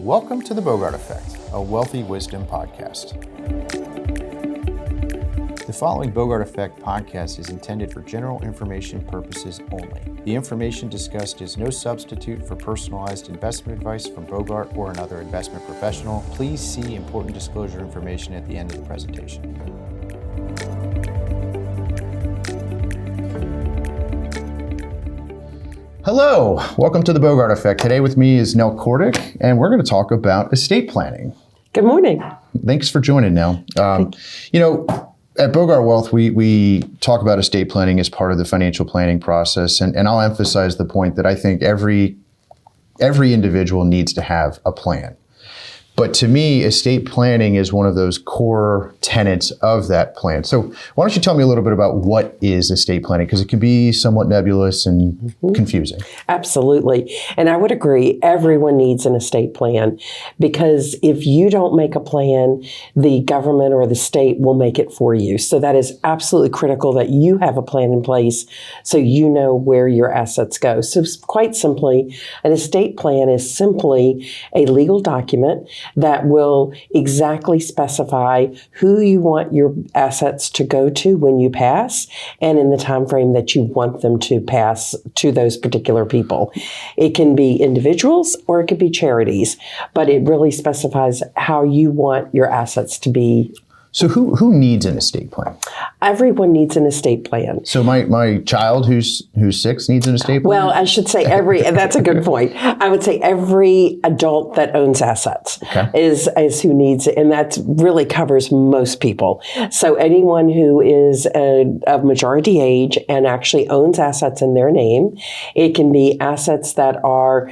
Welcome to the Bogart Effect, a wealthy wisdom podcast. The following Bogart Effect podcast is intended for general information purposes only. The information discussed is no substitute for personalized investment advice from Bogart or another investment professional. Please see important disclosure information at the end of the presentation. Hello, welcome to the Bogart Effect. Today with me is Nell Cordick, and we're going to talk about estate planning. Good morning. Thanks for joining, Nell. At Bogart Wealth, we talk about estate planning as part of the financial planning process, and I'll emphasize the point that I think every individual needs to have a plan. But to me, estate planning is one of those core tenets of that plan. So why don't you tell me a little bit about what is estate planning? Because it can be somewhat nebulous and confusing. Absolutely. And I would agree, everyone needs an estate plan, because if you don't make a plan, the government or the state will make it for you. So that is absolutely critical that you have a plan in place so you know where your assets go. So quite simply, an estate plan is simply a legal document that will exactly specify who you want your assets to go to when you pass and in the time frame that you want them to pass to those particular people. It can be individuals or it could be charities, but it really specifies how you want your assets to be. So who needs an estate plan? Everyone needs an estate plan. So my child who's 6 needs an estate plan? Well, I should say that's a good point. I would say every adult that owns assets is who needs it. And that really covers most people. So anyone who is of majority age and actually owns assets in their name, it can be assets that are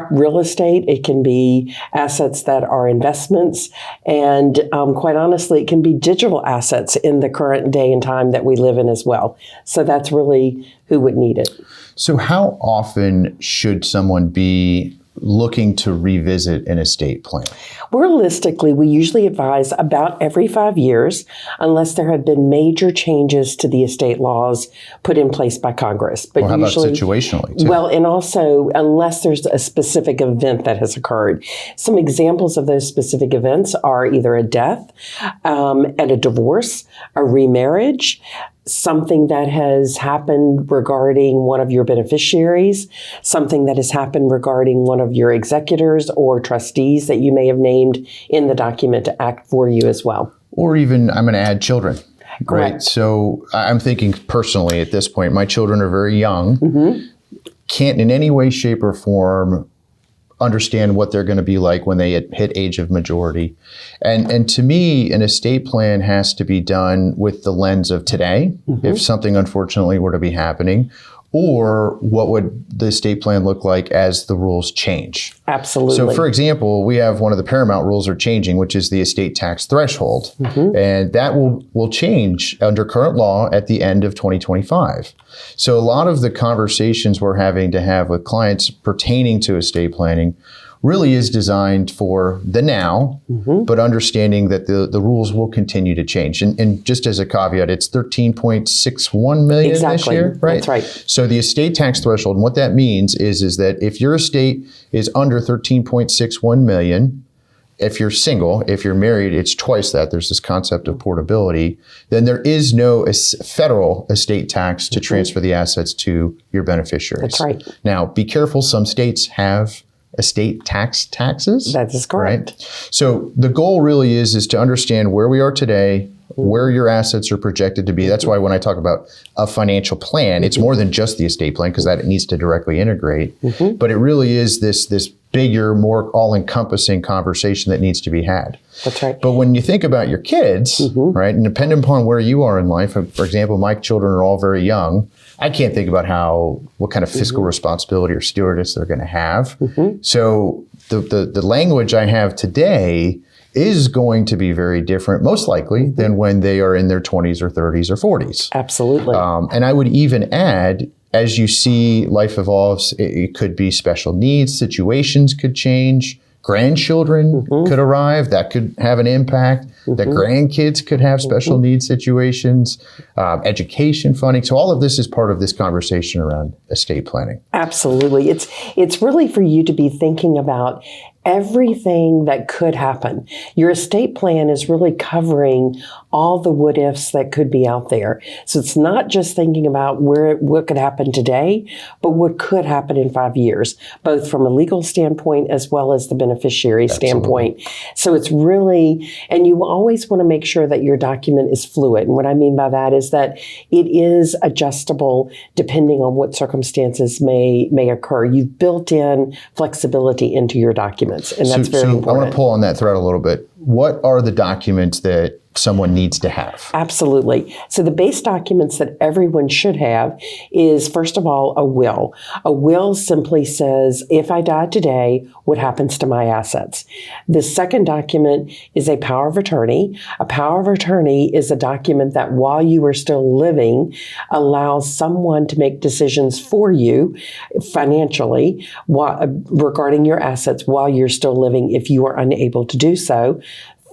real estate. It can be assets that are investments. And quite honestly, it can be digital assets in the current day and time that we live in as well. So that's really who would need it. So how often should someone be looking to revisit an estate plan? Realistically, we usually advise about every 5 years, unless there have been major changes to the estate laws put in place by Congress. But how about situationally, too? Well, and also unless there's a specific event that has occurred. Some examples of those specific events are either a death, and a divorce, a remarriage, something that has happened regarding one of your beneficiaries, something that has happened regarding one of your executors or trustees that you may have named in the document to act for you as well. Or even, I'm going to add children. Correct. Right? So I'm thinking personally at this point, my children are very young, can't in any way, shape, or form understand what they're going to be like when they hit age of majority. And to me, an estate plan has to be done with the lens of today, if something unfortunately were to be happening, or what would the estate plan look like as the rules change? Absolutely. So for example, we have one of the paramount rules are changing, which is the estate tax threshold. And that will change under current law at the end of 2025. So a lot of the conversations we're having to have with clients pertaining to estate planning really is designed for the now, but understanding that the rules will continue to change. And just as a caveat, it's 13.61 million this year, right? That's right. So the estate tax threshold, and what that means is that if your estate is under 13.61 million, if you're single, if you're married, it's twice that. There's this concept of portability. Then there is no federal estate tax to transfer the assets to your beneficiaries. That's right. Now, be careful. Some states have estate taxes. That is correct. Right? So the goal really is to understand where we are today, where your assets are projected to be. That's why when I talk about a financial plan, it's more than just the estate plan, because that needs to directly integrate. But it really is this bigger, more all-encompassing conversation that needs to be had. That's right. But when you think about your kids, right, and depending upon where you are in life, for example, my children are all very young, I can't think about what kind of fiscal responsibility or stewardess they're going to have. So the language I have today is going to be very different, most likely, than when they are in their 20s or 30s or 40s. Absolutely. And I would even add, as you see life evolves, it could be special needs, situations could change, grandchildren could arrive, that could have an impact. The grandkids could have special needs situations, education funding. So all of this is part of this conversation around estate planning. Absolutely. It's really for you to be thinking about everything that could happen. Your estate plan is really covering all the what ifs that could be out there. So it's not just thinking about what could happen today, but what could happen in 5 years, both from a legal standpoint as well as the beneficiary standpoint. So it's really, and you always want to make sure that your document is fluid. And what I mean by that is that it is adjustable depending on what circumstances may occur. You've built in flexibility into your documents, and that's very important. I want to pull on that thread a little bit. What are the documents that someone needs to have? Absolutely. So the base documents that everyone should have is, first of all, a will. A will simply says, if I die today, what happens to my assets? The second document is a power of attorney. A power of attorney is a document that while you are still living, allows someone to make decisions for you financially regarding your assets while you're still living if you are unable to do so.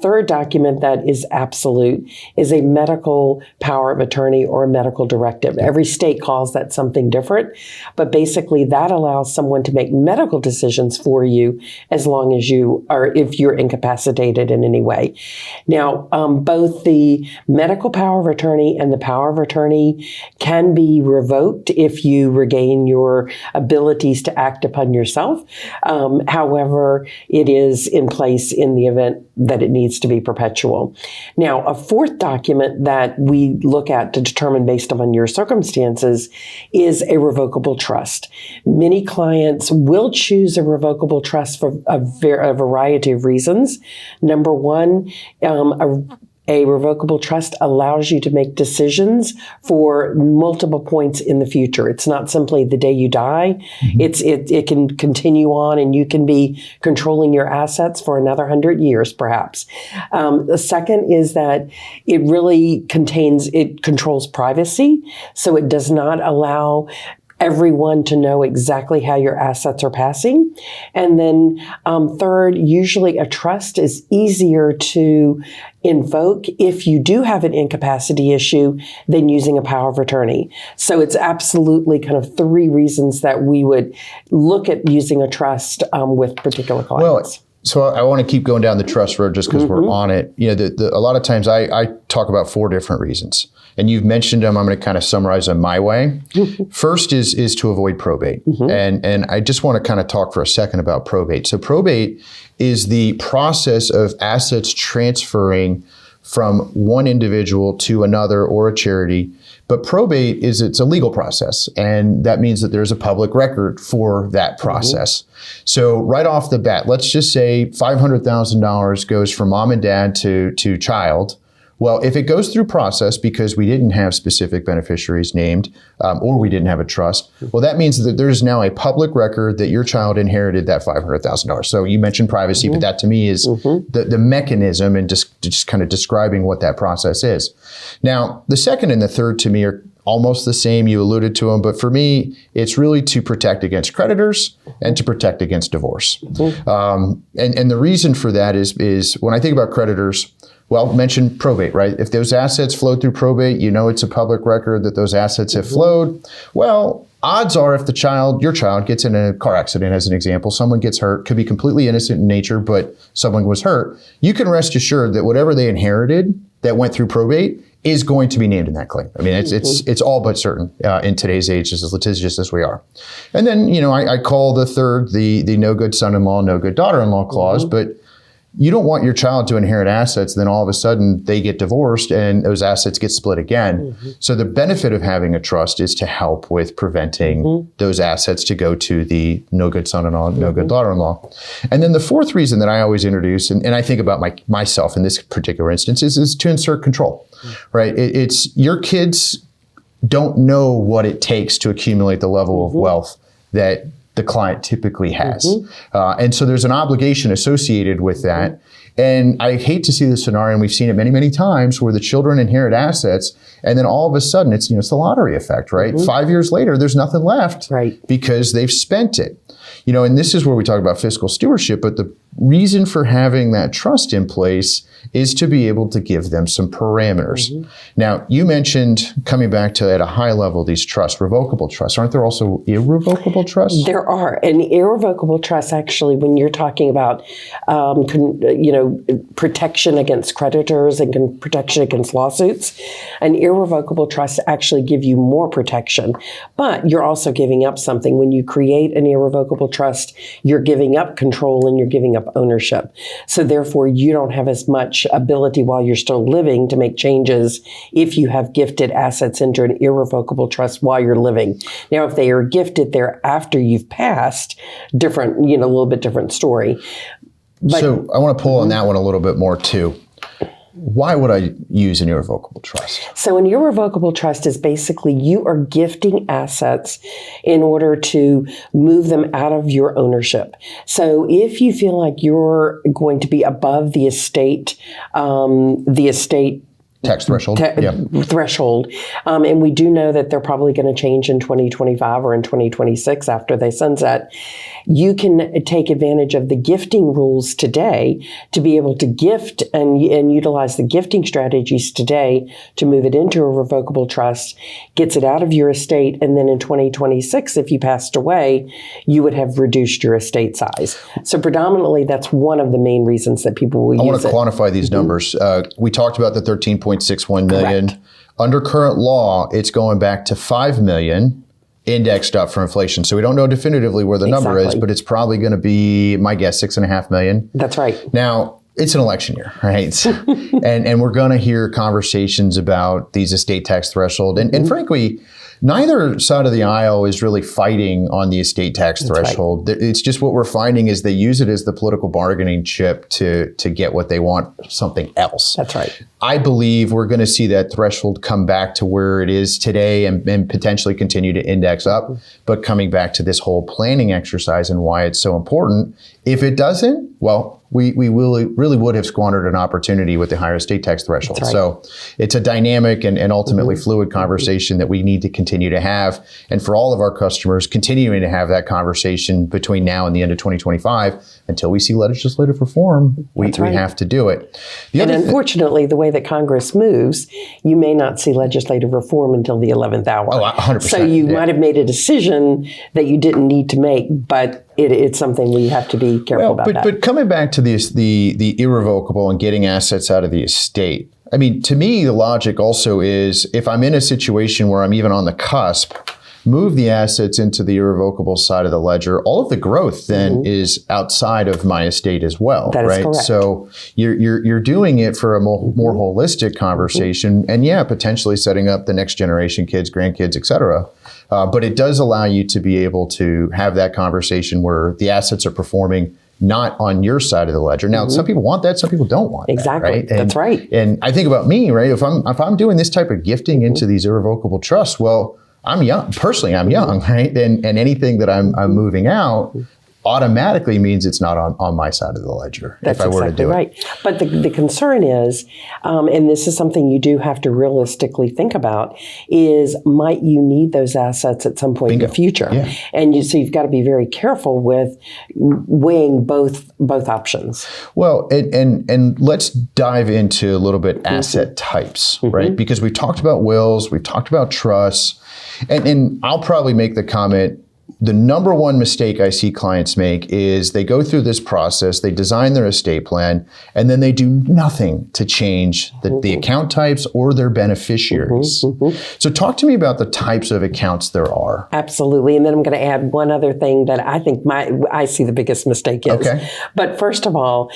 Third document that is absolute is a medical power of attorney or a medical directive. Every state calls that something different, but basically that allows someone to make medical decisions for you as long as if you're incapacitated in any way. Now, both the medical power of attorney and the power of attorney can be revoked if you regain your abilities to act upon yourself. However, it is in place in the event that it needs to be perpetual. Now, a fourth document that we look at to determine based upon your circumstances is a revocable trust. Many clients will choose a revocable trust for a variety of reasons. Number one, a revocable trust allows you to make decisions for multiple points in the future. It's not simply the day you die. Mm-hmm. It can continue on, and you can be controlling your assets for another 100 years, perhaps. The second is that it really controls privacy. So it does not allow everyone to know exactly how your assets are passing. And then third, usually a trust is easier to invoke if you do have an incapacity issue than using a power of attorney. So it's absolutely kind of three reasons that we would look at using a trust with particular clients. Well, so I want to keep going down the trust road just because we're on it. You know, a lot of times I talk about 4 different reasons, and you've mentioned them. I'm going to kind of summarize them my way. First is to avoid probate. And I just want to kind of talk for a second about probate. So probate is the process of assets transferring from one individual to another or a charity. But probate it's a legal process, and that means that there's a public record for that process. So right off the bat, let's just say $500,000 goes from mom and dad to child. Well, if it goes through process because we didn't have specific beneficiaries named or we didn't have a trust, well, that means that there's now a public record that your child inherited that $500,000. So you mentioned privacy, but that to me is the mechanism and just kind of describing what that process is. Now, the second and the third to me are almost the same. You alluded to them, but for me, it's really to protect against creditors and to protect against divorce. And the reason for that is when I think about creditors, well, mention probate, right? If those assets flowed through probate, you know it's a public record that those assets have flowed. Well, odds are if your child gets in a car accident, as an example, someone gets hurt, could be completely innocent in nature, but someone was hurt, you can rest assured that whatever they inherited that went through probate is going to be named in that claim. I mean, it's all but certain in today's age, as litigious as we are. And then, you know, I call the third the no good son-in-law, no good daughter-in-law clause, but you don't want your child to inherit assets, then all of a sudden they get divorced and those assets get split again. So the benefit of having a trust is to help with preventing those assets to go to the no good son-in-law, no good daughter-in-law. And then the fourth reason that I always introduce, and I think about myself in this particular instance, is to insert control, right? It's your kids don't know what it takes to accumulate the level of wealth that the client typically has. And so there's an obligation associated with that. And I hate to see the scenario, and we've seen it many, many times, where the children inherit assets, and then all of a sudden it's the lottery effect, right? 5 years later, there's nothing left because they've spent it. You know, and this is where we talk about fiscal stewardship, but reason for having that trust in place is to be able to give them some parameters. Now, you mentioned, coming back to at a high level, these trusts, revocable trusts. Aren't there also irrevocable trusts? There are. And irrevocable trusts, actually, when you're talking about, protection against creditors and protection against lawsuits, an irrevocable trust actually give you more protection. But you're also giving up something. When you create an irrevocable trust, you're giving up control and you're giving up ownership. So therefore, you don't have as much ability while you're still living to make changes if you have gifted assets into an irrevocable trust while you're living. Now, if they are gifted there after you've passed, different, a little bit different story. But, so I want to pull on that one a little bit more too. Why would I use an irrevocable trust? So an irrevocable trust is basically you are gifting assets in order to move them out of your ownership. So if you feel like you're going to be above the estate Tax threshold. Threshold. And we do know that they're probably going to change in 2025 or in 2026 after they sunset. You can take advantage of the gifting rules today to be able to gift and utilize the gifting strategies today to move it into a revocable trust, gets it out of your estate, and then in 2026, if you passed away, you would have reduced your estate size. So predominantly, that's one of the main reasons that people will use it. I want to quantify these numbers. We talked about the 13.61 million. Correct. Under current law, it's going back to 5 million. Indexed up for inflation. So we don't know definitively where the number is, but it's probably going to be, my guess, 6.5 million. That's right. Now, it's an election year, right? and we're going to hear conversations about these estate tax threshold. And frankly, neither side of the aisle is really fighting on the estate tax threshold. Right. It's just what we're finding is they use it as the political bargaining chip to get what they want, something else. That's right. I believe we're going to see that threshold come back to where it is today and potentially continue to index up. But coming back to this whole planning exercise and why it's so important, if it doesn't, well, we really would have squandered an opportunity with the higher estate tax threshold. Right. So it's a dynamic and ultimately fluid conversation that we need to continue to have. And for all of our customers, continuing to have that conversation between now and the end of 2025 until we see legislative reform, we have to do it. And unfortunately, the way that Congress moves, you may not see legislative reform until the 11th hour. Oh, 100%. So you might have made a decision that you didn't need to make, but it's something we have to be careful about. But coming back to the irrevocable and getting assets out of the estate, I mean, to me, the logic also is if I'm in a situation where I'm even on the cusp, move the assets into the irrevocable side of the ledger. All of the growth then is outside of my estate as well, that right? Is correct. So you're doing it for a more holistic conversation, and potentially setting up the next generation, kids, grandkids, et cetera. But it does allow you to be able to have that conversation where the assets are performing not on your side of the ledger. Now, some people want that, some people don't want that, right? That's right. And I think about me, right? If I'm doing this type of gifting into these irrevocable trusts, well, I'm young. Personally, I'm young, right? And anything that I'm moving out automatically means it's not on my side of the ledger. That's if I were exactly to do right. it. But the concern is, and this is something you do have to realistically think about, is might you need those assets at some point in the future? Yeah. And so you've got to be very careful with weighing both options. Well, and let's dive into a little bit asset types, right? Because we've talked about wills, we've talked about trusts, and I'll probably make the comment, the number one mistake I see clients make is they go through this process, they design their estate plan, and then they do nothing to change the account types or their beneficiaries. So talk to me about the types of accounts there are. Absolutely. And then I'm going to add one other thing that I think I see the biggest mistake is. Okay. But first of all,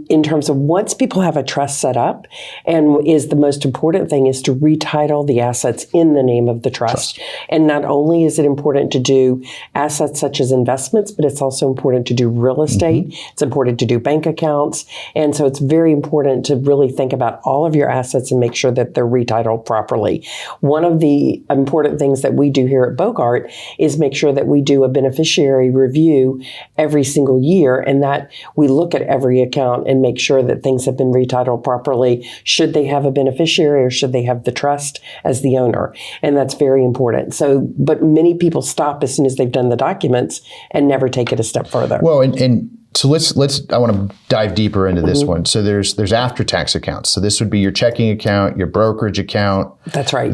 in terms of once people have a trust set up, and is the most important thing is to retitle the assets in the name of the trust. And not only is it important to do assets such as investments, but it's also important to do real estate. It's important to do bank accounts. And so it's very important to really think about all of your assets and make sure that they're retitled properly. One of the important things that we do here at Bogart is make sure that we do a beneficiary review every single year, and that we look at every account and make sure that things have been retitled properly. Should they have a beneficiary or should they have the trust as the owner? And that's very important. So, but many people stop as soon soon as they've done the documents and never take it a step further. Well, and so I want to dive deeper into this one. So there's after-tax accounts. So this would be your checking account, your brokerage account. That's right.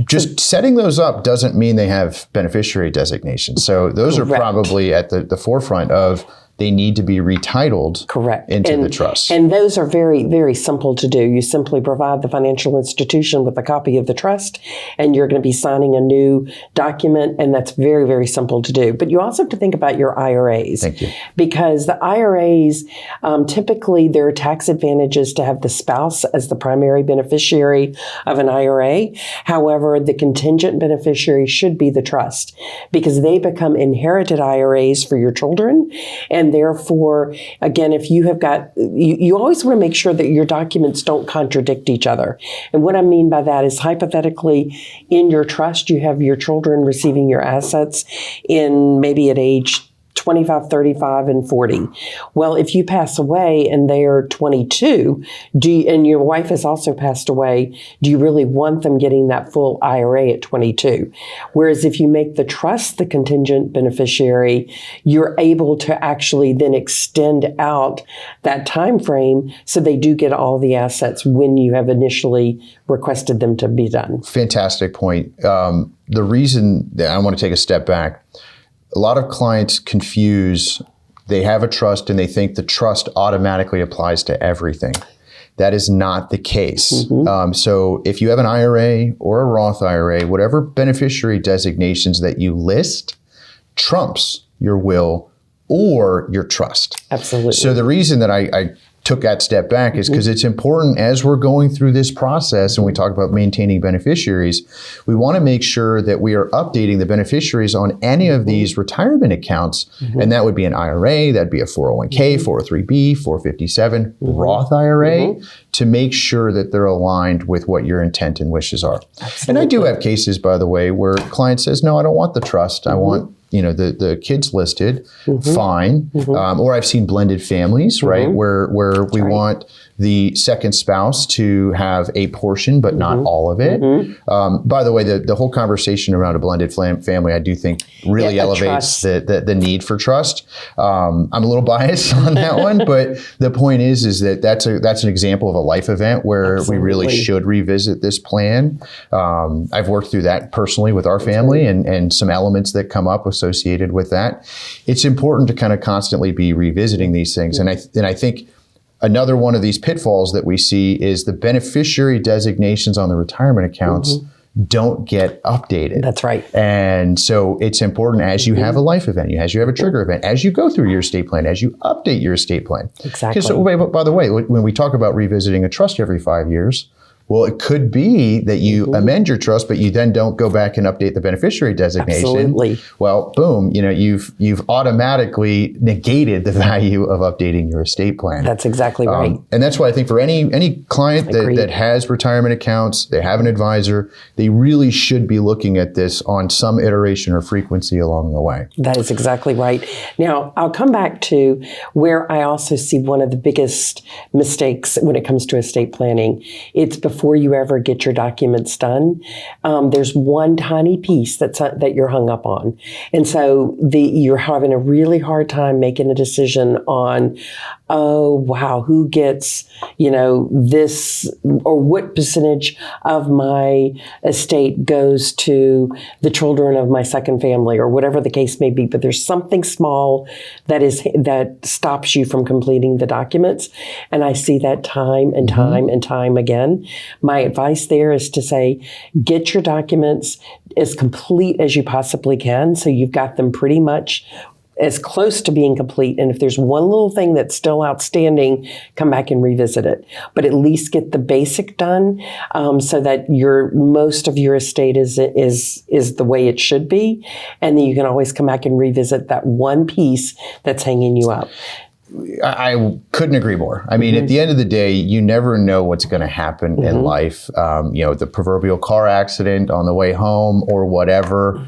Just setting those up doesn't mean they have beneficiary designations. So those are probably at the forefront of they need to be retitled into the trust. And those are very, very simple to do. You simply provide the financial institution with a copy of the trust, and you're going to be signing a new document, and that's very, very simple to do. But you also have to think about your IRAs. Thank you. Because the IRAs, typically there are tax advantages to have the spouse as the primary beneficiary of an IRA. However, the contingent beneficiary should be the trust because they become inherited IRAs for your children. And therefore, again, if you have got, you always want to make sure that your documents don't contradict each other. And what I mean by that is hypothetically, in your trust, you have your children receiving your assets in maybe at age 25, 35, and 40. Well, if you pass away and they are 22, and your wife has also passed away, do you really want them getting that full IRA at 22? Whereas if you make the trust the contingent beneficiary, you're able to actually then extend out that time frame so they do get all the assets when you have initially requested them to be done. Fantastic point. The reason that I want to take a step back, a lot of clients confuse, they have a trust and they think the trust automatically applies to everything. That is not the case. So if you have an IRA or a Roth IRA, whatever beneficiary designations that you list trumps your will or your trust. Absolutely. So the reason that I took that step back is because it's important as we're going through this process and we talk about maintaining beneficiaries, we want to make sure that we are updating the beneficiaries on any of these retirement accounts. And that would be an IRA, that'd be a 401k, 403b, 457, Roth IRA, to make sure that they're aligned with what your intent and wishes are. Absolutely. And I do have cases, by the way, where client says, no, I don't want the trust. I want the kids listed, fine. Or I've seen blended families, right? Where we want the second spouse to have a portion, but not all of it. By the way, the whole conversation around a blended family, I do think really elevates the need for trust. I'm a little biased on that one, but the point is that that's an example of a life event where we really should revisit this plan. I've worked through that personally with our family and some elements that come up associated with that. It's important to kind of constantly be revisiting these things. And I think another one of these pitfalls that we see is the beneficiary designations on the retirement accounts don't get updated. That's right. And so it's important as you have a life event, as you have a trigger event, as you go through your estate plan, as you update your estate plan. Exactly. Because, by the way, when we talk about revisiting a trust every 5 years, well, it could be that you amend your trust, but you then don't go back and update the beneficiary designation. Absolutely. Well, boom, you've automatically negated the value of updating your estate plan. That's exactly right. And that's why I think for any client that has retirement accounts, they have an advisor, they really should be looking at this on some iteration or frequency along the way. That is exactly right. Now, I'll come back to where I also see one of the biggest mistakes when it comes to estate planning. It's before you ever get your documents done, there's one tiny piece that you're hung up on. And so you're having a really hard time making a decision on, oh, wow, who gets, this, or what percentage of my estate goes to the children of my second family, or whatever the case may be. But there's something small that stops you from completing the documents. And I see that time and time and time again. My advice there is to say, get your documents as complete as you possibly can. So you've got them pretty much as close to being complete. And if there's one little thing that's still outstanding, come back and revisit it. But at least get the basic done so that most of your estate is the way it should be. And then you can always come back and revisit that one piece that's hanging you up. I couldn't agree more. I mean, at the end of the day, you never know what's going to happen in life. The proverbial car accident on the way home or whatever.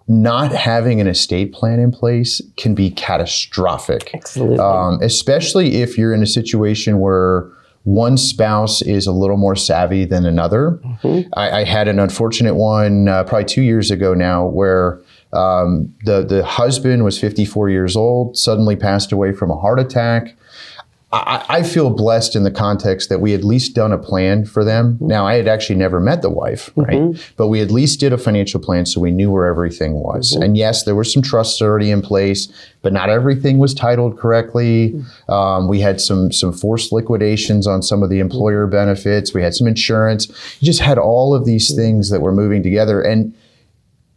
Not having an estate plan in place can be catastrophic. Absolutely. Especially if you're in a situation where one spouse is a little more savvy than another. I had an unfortunate one probably 2 years ago now where The husband was 54 years old, suddenly passed away from a heart attack. I feel blessed in the context that we at least done a plan for them. Now, I had actually never met the wife, right? But we at least did a financial plan so we knew where everything was. And yes, there were some trusts already in place, but not everything was titled correctly. We had some forced liquidations on some of the employer benefits. We had some insurance. You just had all of these things that were moving together. And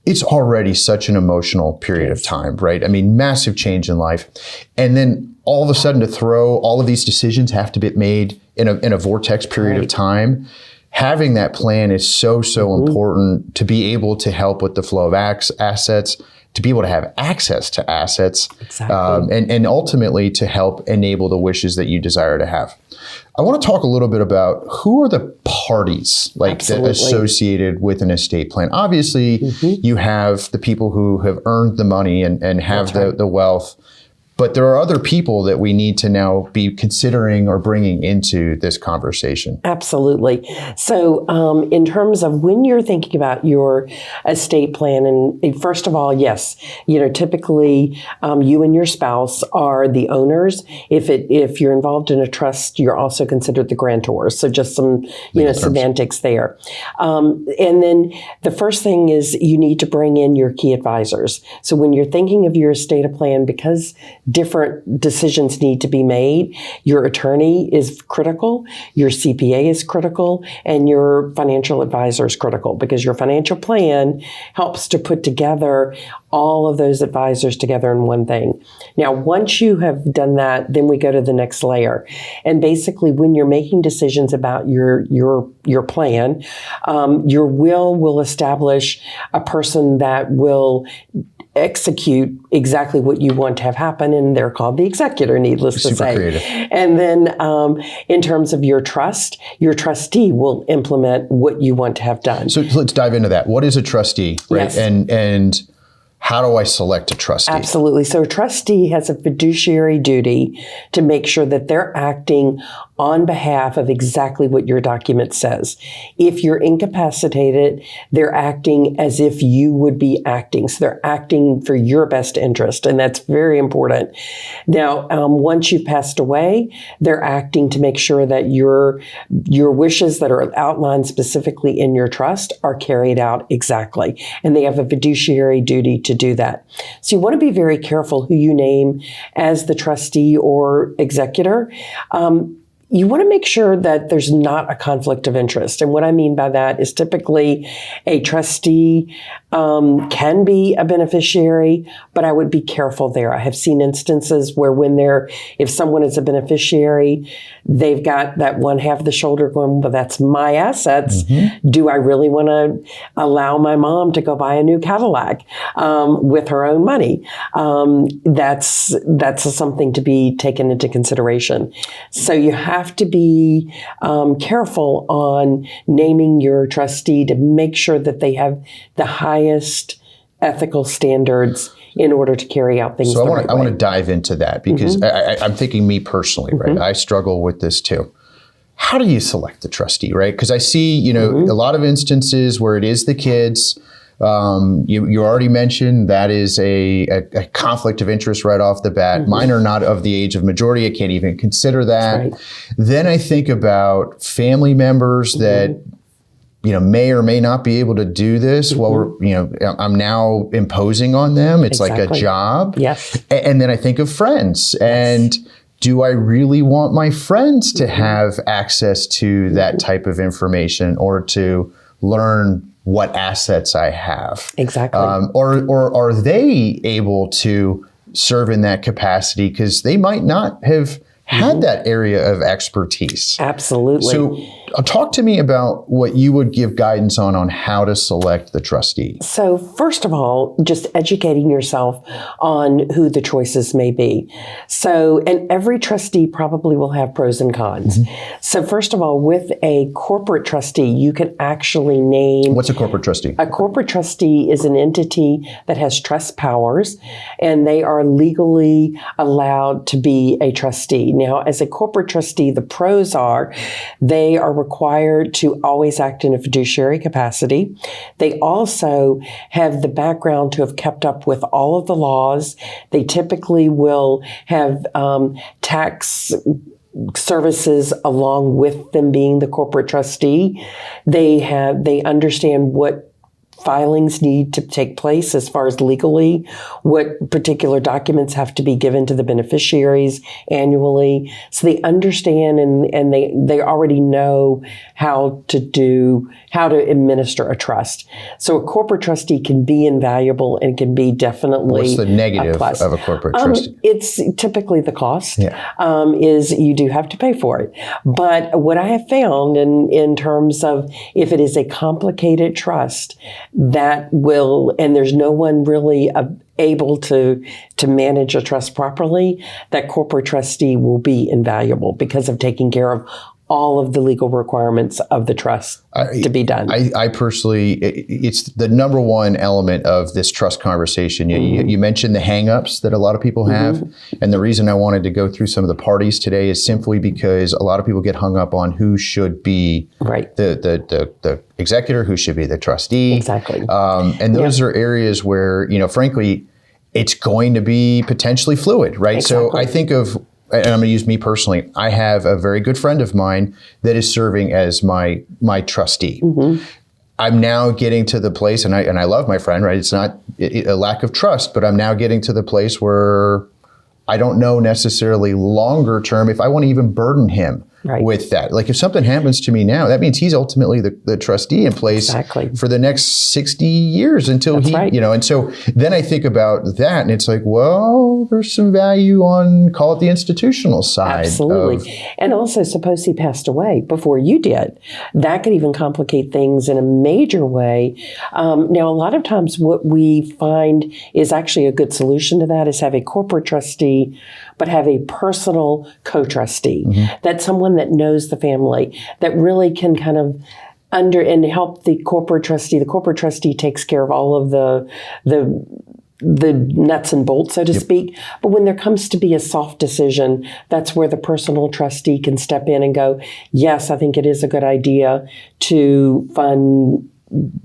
it's already such an emotional period of time, right? I mean, massive change in life. And then all of a sudden to throw all of these decisions have to be made in a vortex period of time. Having that plan is so important to be able to help with the flow of assets, to be able to have access to assets, and ultimately to help enable the wishes that you desire to have. I want to talk a little bit about who are the parties that associated with an estate plan. Obviously, you have the people who have earned the money and have the wealth. But there are other people that we need to now be considering or bringing into this conversation. Absolutely. So in terms of when you're thinking about your estate plan, and first of all, yes, typically you and your spouse are the owners. If you're involved in a trust, you're also considered the grantor. So just some semantics there. And then the first thing is you need to bring in your key advisors. So when you're thinking of your estate plan, because different decisions need to be made, your attorney is critical, your CPA is critical, and your financial advisor is critical, because your financial plan helps to put together all of those advisors together in one thing. Now, once you have done that, then we go to the next layer. And basically, when you're making decisions about your plan, your will establish a person that will execute exactly what you want to have happen, and they're called the executor, needless to say. Creative. And then in terms of your trust, your trustee will implement what you want to have done. So let's dive into that. What is a trustee, right? Yes. And how do I select a trustee? Absolutely. So a trustee has a fiduciary duty to make sure that they're acting on behalf of exactly what your document says. If you're incapacitated, they're acting as if you would be acting. So they're acting for your best interest, and that's very important. Now, once you've passed away, they're acting to make sure that your wishes that are outlined specifically in your trust are carried out exactly. And they have a fiduciary duty to do that. So you want to be very careful who you name as the trustee or executor. You want to make sure that there's not a conflict of interest. And what I mean by that is typically a trustee can be a beneficiary, but I would be careful there. I have seen instances where if someone is a beneficiary, they've got that one half of the shoulder going, well, that's my assets. Do I really want to allow my mom to go buy a new Cadillac with her own money? That's something to be taken into consideration. So you have to be careful on naming your trustee to make sure that they have the highest ethical standards in order to carry out things. So I want to dive into that because I'm thinking me personally, right? I struggle with this too. How do you select the trustee, right? Because I see, a lot of instances where it is the kids. You already mentioned that is a conflict of interest right off the bat. Mine are not of the age of majority. I can't even consider that. Right. Then I think about family members that may or may not be able to do this. Well, I'm now imposing on them. It's like a job. Yes. And then I think of friends. And do I really want my friends to have access to that type of information or to learn what assets I have? Exactly. Or are they able to serve in that capacity because they might not have had that area of expertise? Absolutely. So talk to me about what you would give guidance on how to select the trustee. So first of all, just educating yourself on who the choices may be. So, and every trustee probably will have pros and cons. So first of all, with a corporate trustee, you can actually name... What's a corporate trustee? A corporate trustee is an entity that has trust powers, and they are legally allowed to be a trustee. Now, as a corporate trustee, the pros are they are required to always act in a fiduciary capacity. They also have the background to have kept up with all of the laws. They typically will have tax services along with them being the corporate trustee. They understand what filings need to take place as far as legally, what particular documents have to be given to the beneficiaries annually. So they understand and they already know how to administer a trust. So a corporate trustee can be invaluable and can be definitely What's the negative of a corporate trustee? It's typically the cost, is you do have to pay for it. But what I have found in terms of if it is a complicated trust, that will, and there's no one really able to manage a trust properly, that corporate trustee will be invaluable because of taking care of all of the legal requirements of the trust to be done. I personally, it's the number one element of this trust conversation. You mentioned the hang-ups that a lot of people have. And the reason I wanted to go through some of the parties today is simply because a lot of people get hung up on who should be the executor, who should be the trustee. Exactly. And those are areas where, frankly, it's going to be potentially fluid, right? Exactly. So I think of, and I'm going to use me personally, I have a very good friend of mine that is serving as my trustee. I'm now getting to the place, and I love my friend, right? It's not a lack of trust, but I'm now getting to the place where I don't know necessarily longer term if I want to even burden him with that. Like if something happens to me now, that means he's ultimately the trustee in place for the next 60 years until and so then I think about that and it's like, well, there's some value on, call it the institutional side. Absolutely. And also suppose he passed away before you did. That could even complicate things in a major way. Now, a lot of times what we find is actually a good solution to that is have a corporate trustee, but have a personal co-trustee. That's someone that knows the family, that really can kind of and help the corporate trustee. The corporate trustee takes care of all of the nuts and bolts, so to speak. But when there comes to be a soft decision, that's where the personal trustee can step in and go, yes, I think it is a good idea to fund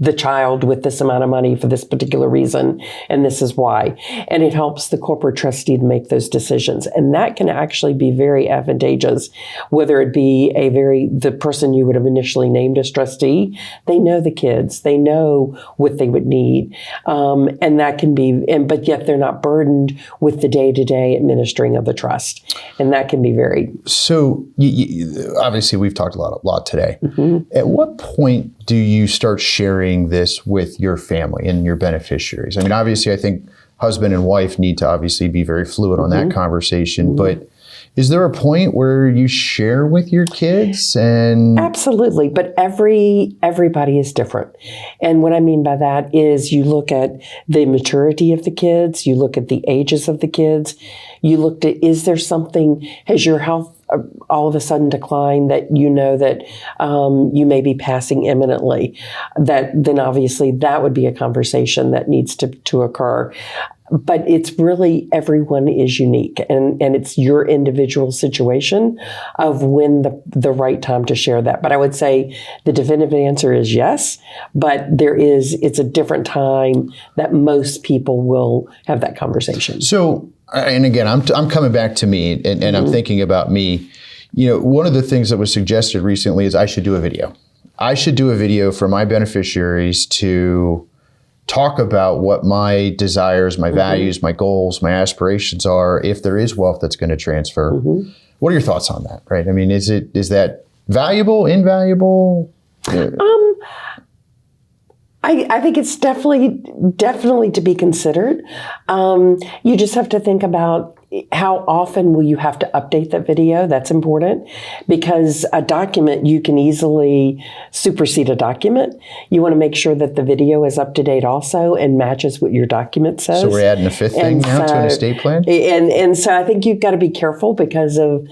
the child with this amount of money for this particular reason, and this is why. And it helps the corporate trustee to make those decisions. And that can actually be very advantageous, whether it be the person you would have initially named as trustee. They know the kids, they know what they would need. And that can be, but yet they're not burdened with the day-to-day administering of the trust. And that can be very... So obviously we've talked a lot today. At what point do you start sharing this with your family and your beneficiaries? I mean, obviously, I think husband and wife need to obviously be very fluid on that conversation, but is there a point where you share with your kids? And absolutely, but everybody is different. And what I mean by that is you look at the maturity of the kids, you look at the ages of the kids, you looked at, is there something, has your health all of a sudden decline that you know that you may be passing imminently, that then obviously that would be a conversation that needs to occur. But it's really, everyone is unique and it's your individual situation of when the right time to share that. But I would say the definitive answer is yes, but it's a different time that most people will have that conversation. So, and again, I'm coming back to me and I'm thinking about me. One of the things that was suggested recently is I should do a video. I should do a video for my beneficiaries to talk about what my desires, my values, my goals, my aspirations are if there is wealth that's going to transfer. What are your thoughts on that, right? I mean, is that valuable, invaluable? I think it's definitely to be considered. You just have to think about how often will you have to update that video. That's important because a document, you can easily supersede a document. You want to make sure that the video is up to date also and matches what your document says. So we're adding a fifth thing now to an estate plan? And so I think you've got to be careful because of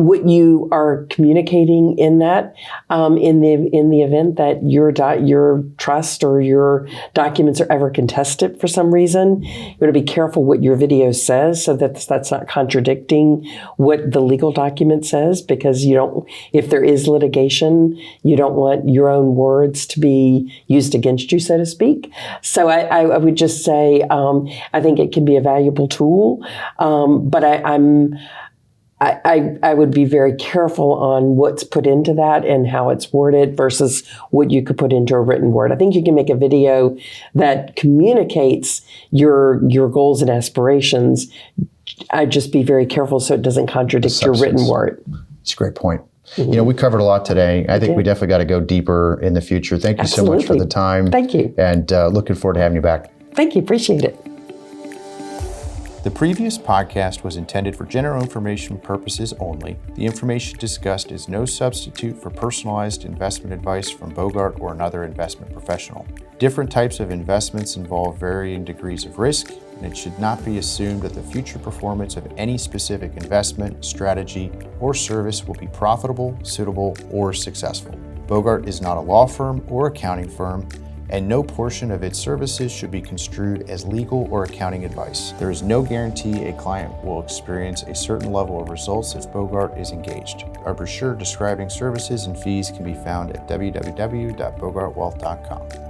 what you are communicating in that, in the event that your trust or your documents are ever contested for some reason. You want to be careful what your video says, so that that's not contradicting what the legal document says, because if there is litigation, you don't want your own words to be used against you, so to speak. So I would just say, I think it can be a valuable tool, but I would be very careful on what's put into that and how it's worded versus what you could put into a written word. I think you can make a video that communicates your goals and aspirations. I'd just be very careful so it doesn't contradict your written word. It's a great point. Mm-hmm. We covered a lot today. I think we definitely got to go deeper in the future. Thank you so much for the time. Thank you. And looking forward to having you back. Thank you. Appreciate it. The previous podcast was intended for general information purposes only. The information discussed is no substitute for personalized investment advice from Bogart or another investment professional. Different types of investments involve varying degrees of risk, and it should not be assumed that the future performance of any specific investment, strategy, or service will be profitable, suitable, or successful. Bogart is not a law firm or accounting firm, and no portion of its services should be construed as legal or accounting advice. There is no guarantee a client will experience a certain level of results if Bogart is engaged. Our brochure describing services and fees can be found at www.bogartwealth.com.